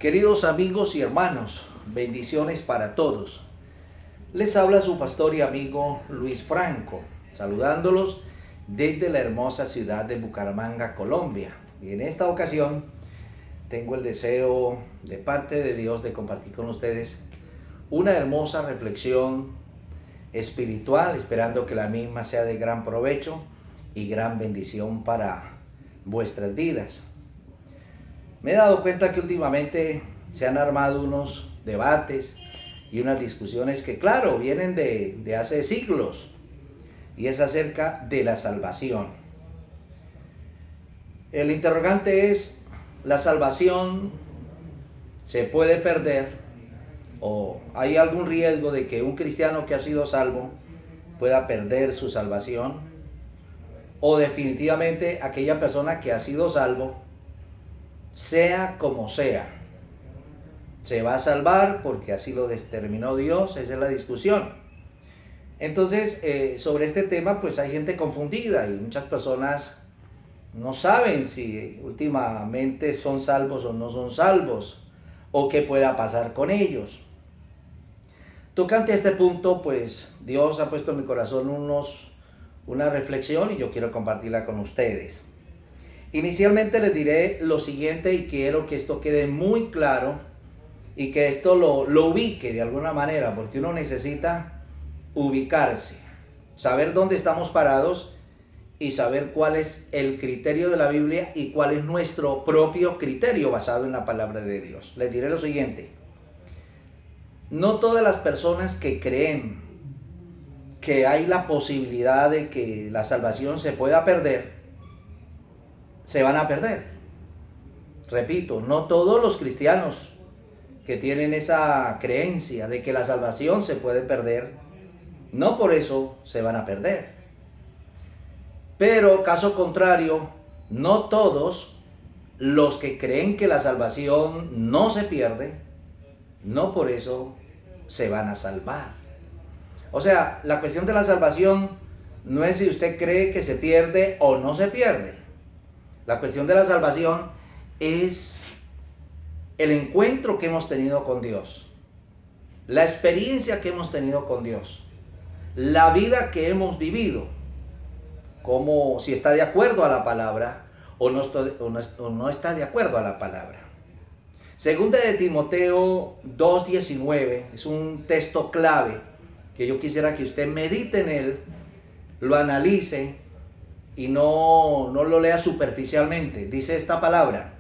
Queridos amigos y hermanos, bendiciones para todos. Les habla su pastor y amigo Luis Franco, saludándolos desde la hermosa ciudad de Bucaramanga, Colombia. Y en esta ocasión tengo el deseo de parte de Dios de compartir con ustedes una hermosa reflexión espiritual, esperando que la misma sea de gran provecho y gran bendición para vuestras vidas. Me he dado cuenta que últimamente se han armado unos debates y unas discusiones que, claro, vienen de hace siglos, y es acerca de la salvación. El interrogante es: ¿la salvación se puede perder? ¿O hay algún riesgo de que un cristiano que ha sido salvo pueda perder su salvación? ¿O definitivamente aquella persona que ha sido salvo, sea como sea, se va a salvar porque así lo determinó Dios? Esa es la discusión. Entonces, sobre este tema, pues hay gente confundida y muchas personas no saben si últimamente son salvos o no son salvos, o qué pueda pasar con ellos. Tocante a este punto, pues Dios ha puesto en mi corazón una reflexión y yo quiero compartirla con ustedes. Inicialmente les diré lo siguiente y quiero que esto quede muy claro y que esto lo ubique de alguna manera, porque uno necesita ubicarse, saber dónde estamos parados y saber cuál es el criterio de la Biblia y cuál es nuestro propio criterio basado en la palabra de Dios. Les diré lo siguiente: no todas las personas que creen que hay la posibilidad de que la salvación se pueda perder, se van a perder. Repito, no todos los cristianos que tienen esa creencia de que la salvación se puede perder, no por eso se van a perder. Pero caso contrario, no todos los que creen que la salvación no se pierde, no por eso se van a salvar. O sea, la cuestión de la salvación no es si usted cree que se pierde o no se pierde. La cuestión de la salvación es el encuentro que hemos tenido con Dios, la experiencia que hemos tenido con Dios, la vida que hemos vivido, como si está de acuerdo a la palabra o no está de acuerdo a la palabra. Segunda de Timoteo 2:19 es un texto clave que yo quisiera que usted medite en él, lo analice y no lo lea superficialmente. Dice esta palabra: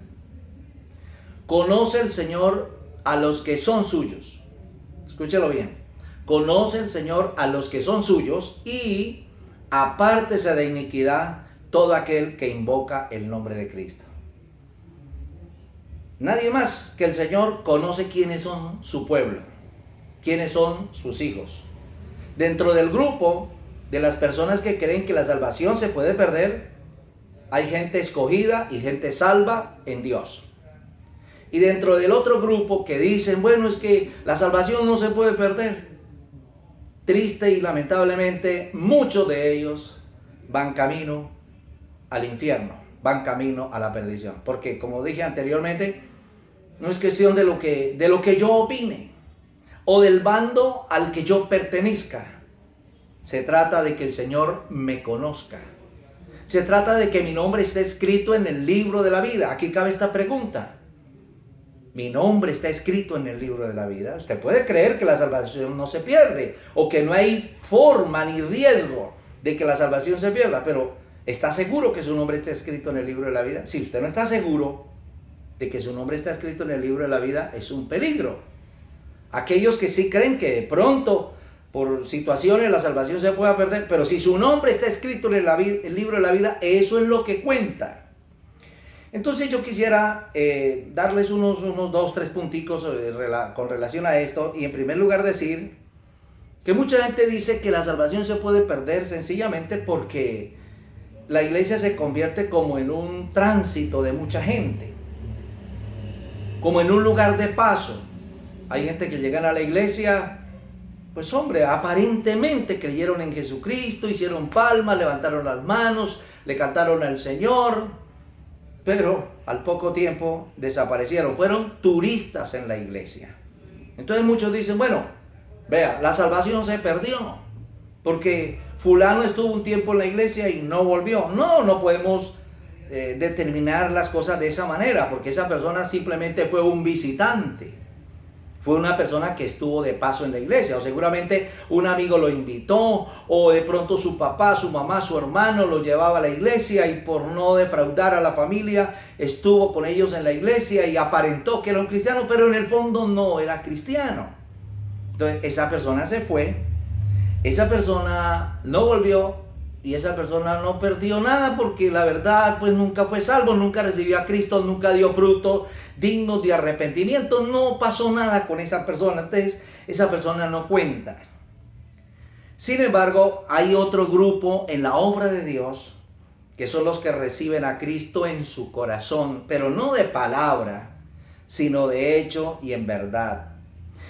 conoce el Señor a los que son suyos. Escúchelo bien. Conoce el Señor a los que son suyos y apártese de iniquidad todo aquel que invoca el nombre de Cristo. Nadie más que el Señor conoce quiénes son su pueblo, quiénes son sus hijos. Dentro del grupo de las personas que creen que la salvación se puede perder, hay gente escogida y gente salva en Dios. Y dentro del otro grupo que dicen, bueno, es que la salvación no se puede perder, triste y lamentablemente muchos de ellos van camino al infierno, van camino a la perdición. Porque, como dije anteriormente, no es cuestión de lo que yo opine o del bando al que yo pertenezca. Se trata de que el Señor me conozca. Se trata de que mi nombre esté escrito en el libro de la vida. Aquí cabe esta pregunta: ¿mi nombre está escrito en el libro de la vida? Usted puede creer que la salvación no se pierde o que no hay forma ni riesgo de que la salvación se pierda, pero ¿está seguro que su nombre está escrito en el libro de la vida? Si usted no está seguro de que su nombre está escrito en el libro de la vida, es un peligro. Aquellos que sí creen que de pronto por situaciones la salvación se pueda perder, pero si su nombre está escrito en el libro de la vida, eso es lo que cuenta. Entonces yo quisiera darles unos 2-3 punticos con relación a esto. Y en primer lugar decir que mucha gente dice que la salvación se puede perder sencillamente porque la iglesia se convierte como en un tránsito de mucha gente, como en un lugar de paso. Hay gente que llegan a la iglesia, pues hombre, aparentemente creyeron en Jesucristo, hicieron palmas, levantaron las manos, le cantaron al Señor, pero al poco tiempo desaparecieron. Fueron turistas en la iglesia. Entonces muchos dicen, bueno, vea, la salvación se perdió porque fulano estuvo un tiempo en la iglesia y no volvió. No, no podemos determinar las cosas de esa manera, porque esa persona simplemente fue un visitante. Fue una persona que estuvo de paso en la iglesia, o seguramente un amigo lo invitó, o de pronto su papá, su mamá, su hermano lo llevaba a la iglesia y por no defraudar a la familia estuvo con ellos en la iglesia y aparentó que era un cristiano, pero en el fondo no era cristiano. Entonces esa persona se fue, esa persona no volvió y esa persona no perdió nada, porque la verdad pues nunca fue salvo, nunca recibió a Cristo, nunca dio fruto digno de arrepentimiento, no pasó nada con esa persona. Entonces esa persona no cuenta. Sin embargo, hay otro grupo en la obra de Dios que son los que reciben a Cristo en su corazón, pero no de palabra, sino de hecho y en verdad.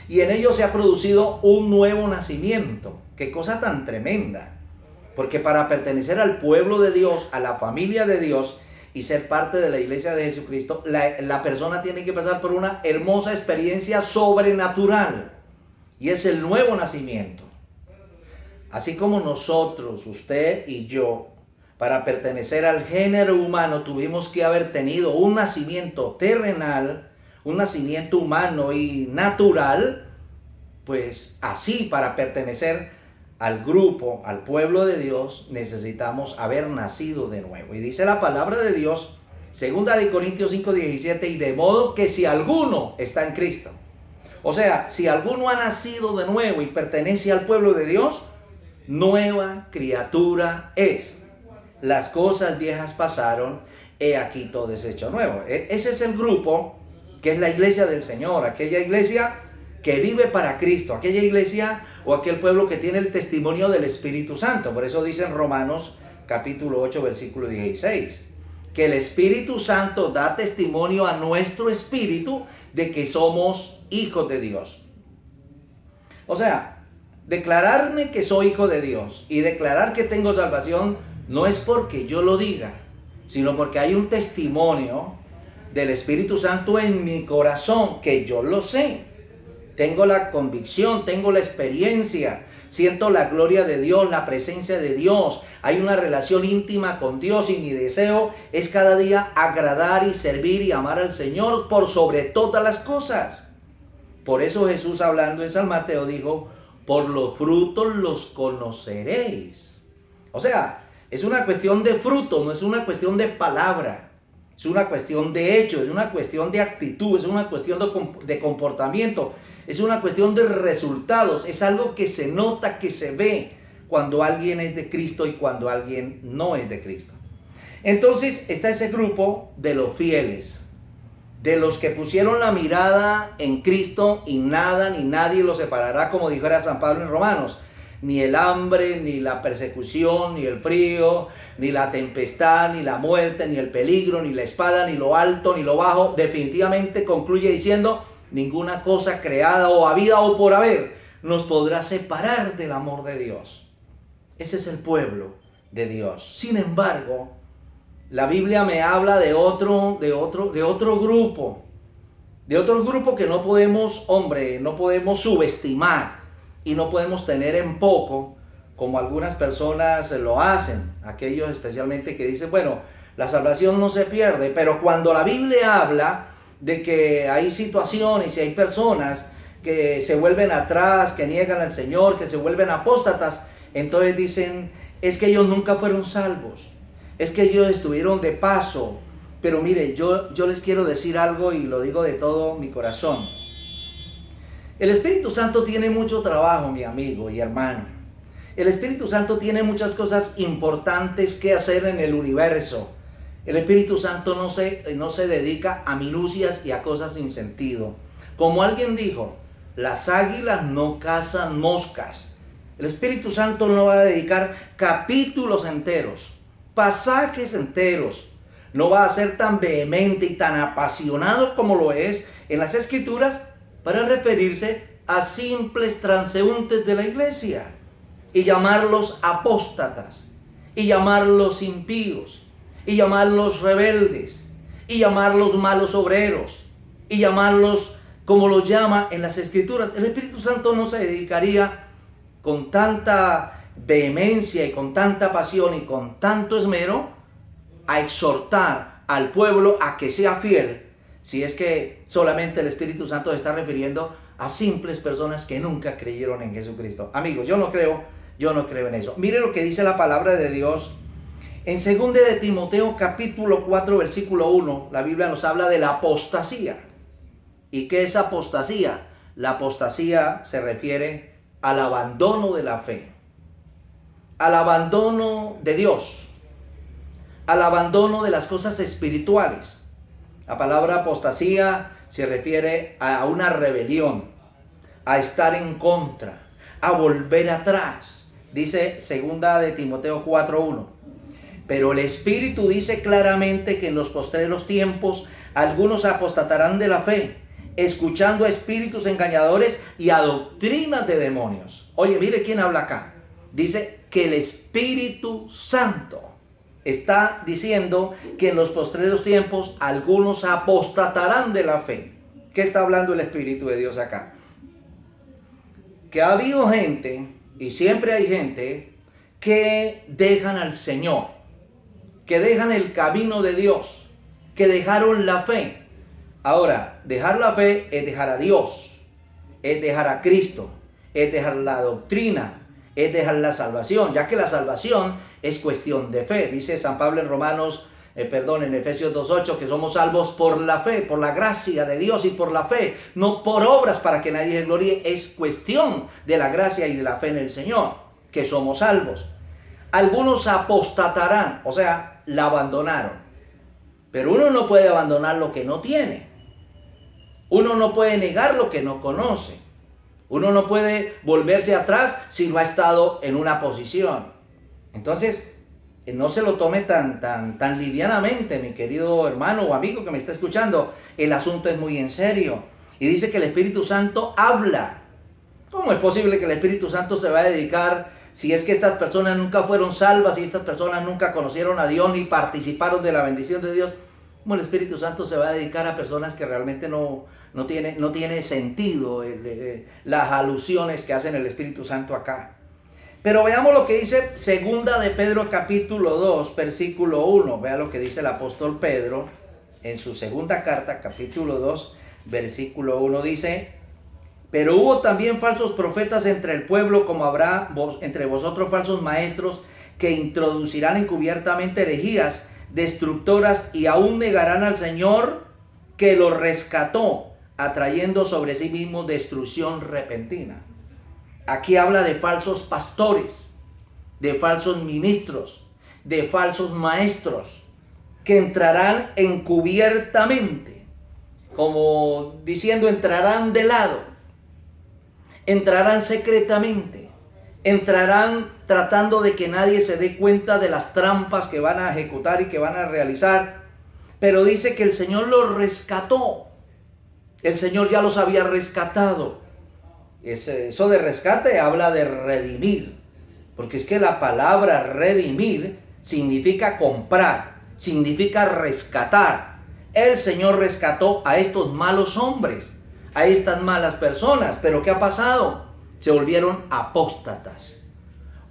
Y en ellos se ha producido un nuevo nacimiento. Qué cosa tan tremenda. Porque para pertenecer al pueblo de Dios, a la familia de Dios y ser parte de la iglesia de Jesucristo, la persona tiene que pasar por una hermosa experiencia sobrenatural. Y es el nuevo nacimiento. Así como nosotros, usted y yo, para pertenecer al género humano tuvimos que haber tenido un nacimiento terrenal, un nacimiento humano y natural, pues así para pertenecer al grupo, al pueblo de Dios, necesitamos haber nacido de nuevo. Y dice la palabra de Dios, 2 Corintios 5:17, y de modo que si alguno está en Cristo, o sea, si alguno ha nacido de nuevo y pertenece al pueblo de Dios, nueva criatura es. Las cosas viejas pasaron, he aquí todo es hecho nuevo. Ese es el grupo que es la iglesia del Señor, aquella iglesia que vive para Cristo, aquella iglesia o aquel pueblo que tiene el testimonio del Espíritu Santo. Por eso dice en Romanos capítulo 8 versículo 16, que el Espíritu Santo da testimonio a nuestro espíritu de que somos hijos de Dios. O sea, declararme que soy hijo de Dios y declarar que tengo salvación no es porque yo lo diga, sino porque hay un testimonio del Espíritu Santo en mi corazón, que yo lo sé. Tengo la convicción, tengo la experiencia, siento la gloria de Dios, la presencia de Dios. Hay una relación íntima con Dios y mi deseo es cada día agradar y servir y amar al Señor por sobre todas las cosas. Por eso Jesús, hablando en San Mateo, dijo, por los frutos los conoceréis. O sea, es una cuestión de fruto, no es una cuestión de palabra. Es una cuestión de hecho, es una cuestión de actitud, es una cuestión de comportamiento. Es una cuestión de resultados, es algo que se nota, que se ve cuando alguien es de Cristo y cuando alguien no es de Cristo. Entonces está ese grupo de los fieles, de los que pusieron la mirada en Cristo y nada ni nadie los separará, como dijera San Pablo en Romanos. Ni el hambre, ni la persecución, ni el frío, ni la tempestad, ni la muerte, ni el peligro, ni la espada, ni lo alto, ni lo bajo. Definitivamente concluye diciendo, ninguna cosa creada o habida o por haber nos podrá separar del amor de Dios. Ese es el pueblo de Dios. Sin embargo, la Biblia me habla de otro grupo que no podemos, no podemos subestimar y no podemos tener en poco, como algunas personas lo hacen, aquellos especialmente que dicen, bueno, la salvación no se pierde, pero cuando la Biblia habla de que hay situaciones y hay personas que se vuelven atrás, que niegan al Señor, que se vuelven apóstatas, entonces dicen, es que ellos nunca fueron salvos, es que ellos estuvieron de paso. Pero mire, yo les quiero decir algo y lo digo de todo mi corazón. El Espíritu Santo tiene mucho trabajo, mi amigo y hermano. El Espíritu Santo tiene muchas cosas importantes que hacer en el universo. El Espíritu Santo no se dedica a minucias y a cosas sin sentido. Como alguien dijo, las águilas no cazan moscas. El Espíritu Santo no va a dedicar capítulos enteros, pasajes enteros. No va a ser tan vehemente y tan apasionado como lo es en las Escrituras para referirse a simples transeúntes de la iglesia y llamarlos apóstatas, y llamarlos impíos, y llamarlos rebeldes, y llamarlos malos obreros y llamarlos como los llama en las Escrituras. El Espíritu Santo no se dedicaría con tanta vehemencia y con tanta pasión y con tanto esmero a exhortar al pueblo a que sea fiel, si es que solamente el Espíritu Santo se está refiriendo a simples personas que nunca creyeron en Jesucristo. Amigos, yo no creo en eso. Mire lo que dice la palabra de Dios en 2 de Timoteo capítulo 4 versículo 1. La Biblia nos habla de la apostasía. ¿Y qué es apostasía? La apostasía se refiere al abandono de la fe, al abandono de Dios, al abandono de las cosas espirituales. La palabra apostasía se refiere a una rebelión, a estar en contra, a volver atrás. Dice 2 de Timoteo 4:1. Pero el Espíritu dice claramente que en los postreros tiempos algunos apostatarán de la fe, escuchando a espíritus engañadores y a doctrinas de demonios. Oye, mire quién habla acá. Dice que el Espíritu Santo está diciendo que en los postreros tiempos algunos apostatarán de la fe. ¿Qué está hablando el Espíritu de Dios acá? Que ha habido gente, y siempre hay gente, que dejan al Señor, que dejan el camino de Dios, que dejaron la fe. Ahora, dejar la fe es dejar a Dios, es dejar a Cristo, es dejar la doctrina, es dejar la salvación, ya que la salvación es cuestión de fe. Dice San Pablo en Efesios 2:8, que somos salvos por la fe, por la gracia de Dios y por la fe, no por obras para que nadie se gloríe. Es cuestión de la gracia y de la fe en el Señor, que somos salvos. Algunos apostatarán, o sea, la abandonaron. Pero uno no puede abandonar lo que no tiene. Uno no puede negar lo que no conoce. Uno no puede volverse atrás si no ha estado en una posición. Entonces, no se lo tome tan livianamente, mi querido hermano o amigo que me está escuchando. El asunto es muy en serio. Y dice que el Espíritu Santo habla. ¿Cómo es posible que el Espíritu Santo se va a dedicar, si es que estas personas nunca fueron salvas, si estas personas nunca conocieron a Dios ni participaron de la bendición de Dios? ¿Cómo el Espíritu Santo se va a dedicar a personas que realmente no tiene sentido las alusiones que hacen el Espíritu Santo acá? Pero veamos lo que dice 2 de Pedro capítulo 2 versículo 1. Vea lo que dice el apóstol Pedro en su segunda carta, capítulo 2 versículo 1. Dice: pero hubo también falsos profetas entre el pueblo, como habrá entre vosotros falsos maestros, que introducirán encubiertamente herejías destructoras y aún negarán al Señor que los rescató, atrayendo sobre sí mismo destrucción repentina. Aquí habla de falsos pastores, de falsos ministros, de falsos maestros, que entrarán encubiertamente, como diciendo, entrarán de lado, entrarán secretamente, entrarán tratando de que nadie se dé cuenta de las trampas que van a ejecutar y que van a realizar. Pero dice que el Señor los rescató. El Señor ya los había rescatado. Eso de rescate habla de redimir. Porque es que la palabra redimir significa comprar, significa rescatar. El Señor rescató a estos malos hombres, a estas malas personas. Pero ¿qué ha pasado? Se volvieron apóstatas.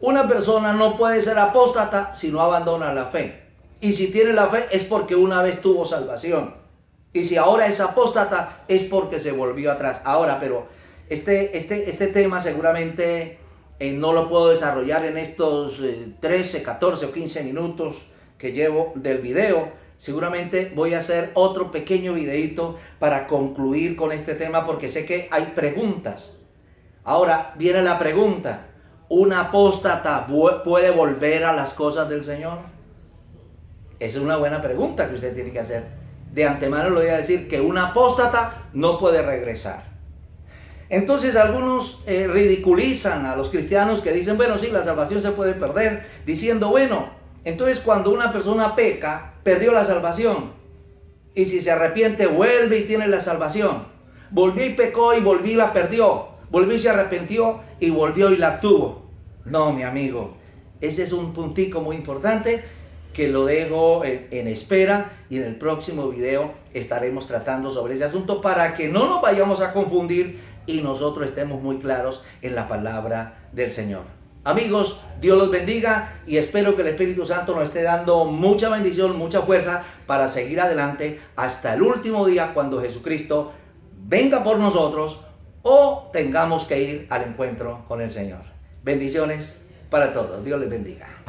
Una persona no puede ser apóstata si no abandona la fe. Y si tiene la fe es porque una vez tuvo salvación. Y si ahora es apóstata es porque se volvió atrás. Ahora, pero este tema seguramente no lo puedo desarrollar en estos 13, 14 o 15 minutos que llevo del video. Seguramente voy a hacer otro pequeño videito para concluir con este tema, porque sé que hay preguntas. Ahora viene la pregunta: ¿un apóstata puede volver a las cosas del Señor? Esa es una buena pregunta que usted tiene que hacer. De antemano le voy a decir que un apóstata no puede regresar. Entonces algunos ridiculizan a los cristianos que dicen, bueno, sí, la salvación se puede perder, diciendo, bueno, entonces cuando una persona peca, perdió la salvación. Y si se arrepiente, vuelve y tiene la salvación. Volvió y pecó y volvió y la perdió. Volvió y se arrepintió y volvió y la tuvo. No, mi amigo, ese es un puntico muy importante que lo dejo en espera, y en el próximo video estaremos tratando sobre ese asunto para que no nos vayamos a confundir y nosotros estemos muy claros en la palabra del Señor. Amigos, Dios los bendiga y espero que el Espíritu Santo nos esté dando mucha bendición, mucha fuerza para seguir adelante hasta el último día, cuando Jesucristo venga por nosotros o tengamos que ir al encuentro con el Señor. Bendiciones para todos. Dios les bendiga.